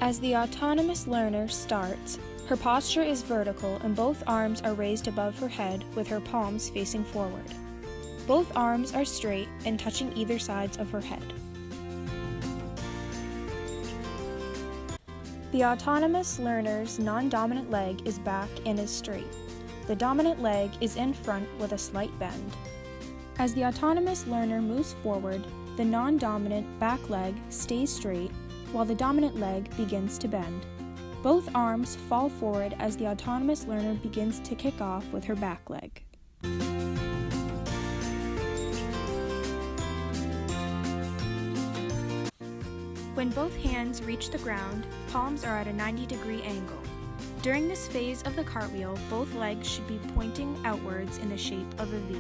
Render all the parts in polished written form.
As the autonomous learner starts, her posture is vertical and both arms are raised above her head with her palms facing forward. Both arms are straight and touching either sides of her head. The autonomous learner's non-dominant leg is back and is straight. The dominant leg is in front with a slight bend. As the autonomous learner moves forward, the non-dominant back leg stays straight while the dominant leg begins to bend. Both arms fall forward as the autonomous learner begins to kick off with her back leg. When both hands reach the ground, palms are at a 90-degree angle. During this phase of the cartwheel, both legs should be pointing outwards in the shape of a V.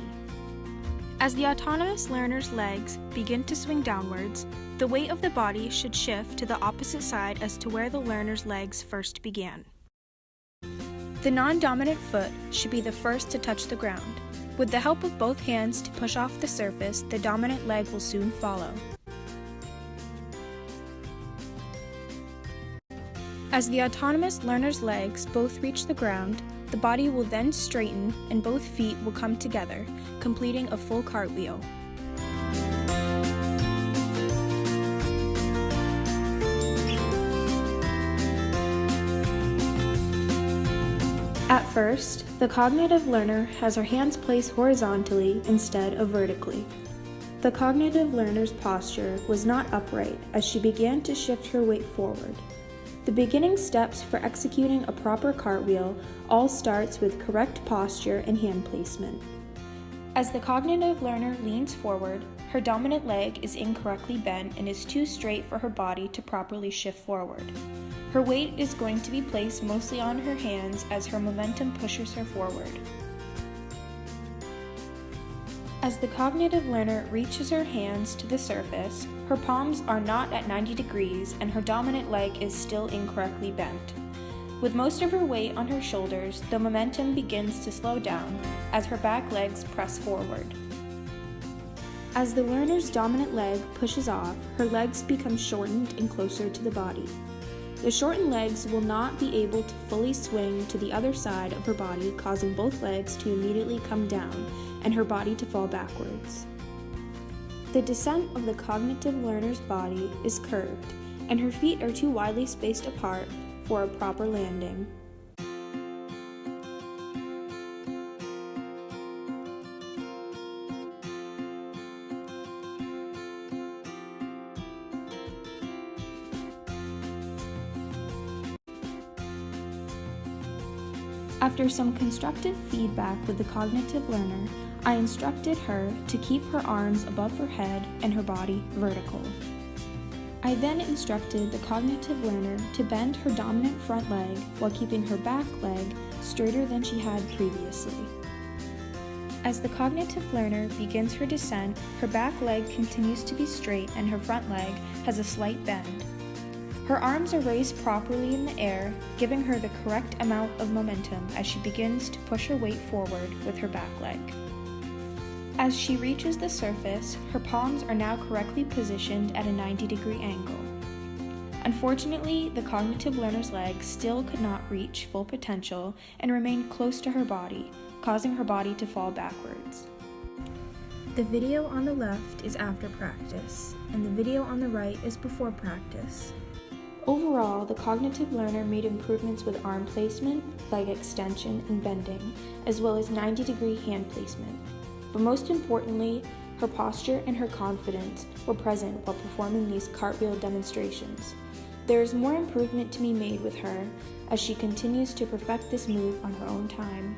As the autonomous learner's legs begin to swing downwards, the weight of the body should shift to the opposite side as to where the learner's legs first began. The non-dominant foot should be the first to touch the ground. With the help of both hands to push off the surface, the dominant leg will soon follow. As the autonomous learner's legs both reach the ground, the body will then straighten and both feet will come together, completing a full cartwheel. At first, the cognitive learner has her hands placed horizontally instead of vertically. The cognitive learner's posture was not upright as she began to shift her weight forward. The beginning steps for executing a proper cartwheel all starts with correct posture and hand placement. As the cognitive learner leans forward, her dominant leg is incorrectly bent and is too straight for her body to properly shift forward. Her weight is going to be placed mostly on her hands as her momentum pushes her forward. As the cognitive learner reaches her hands to the surface, her palms are not at 90 degrees and her dominant leg is still incorrectly bent. With most of her weight on her shoulders, the momentum begins to slow down as her back legs press forward. As the learner's dominant leg pushes off, her legs become shortened and closer to the body. The shortened legs will not be able to fully swing to the other side of her body, causing both legs to immediately come down and her body to fall backwards. The descent of the cognitive learner's body is curved, and her feet are too widely spaced apart for a proper landing. After some constructive feedback with the cognitive learner, I instructed her to keep her arms above her head and her body vertical. I then instructed the cognitive learner to bend her dominant front leg while keeping her back leg straighter than she had previously. As the cognitive learner begins her descent, her back leg continues to be straight and her front leg has a slight bend. Her arms are raised properly in the air, giving her the correct amount of momentum as she begins to push her weight forward with her back leg. As she reaches the surface, her palms are now correctly positioned at a 90-degree angle. Unfortunately, the cognitive learner's leg still could not reach full potential and remained close to her body, causing her body to fall backwards. The video on the left is after practice, and the video on the right is before practice. Overall, the cognitive learner made improvements with arm placement, leg extension, and bending, as well as 90-degree hand placement. But most importantly, her posture and her confidence were present while performing these cartwheel demonstrations. There is more improvement to be made with her as she continues to perfect this move on her own time.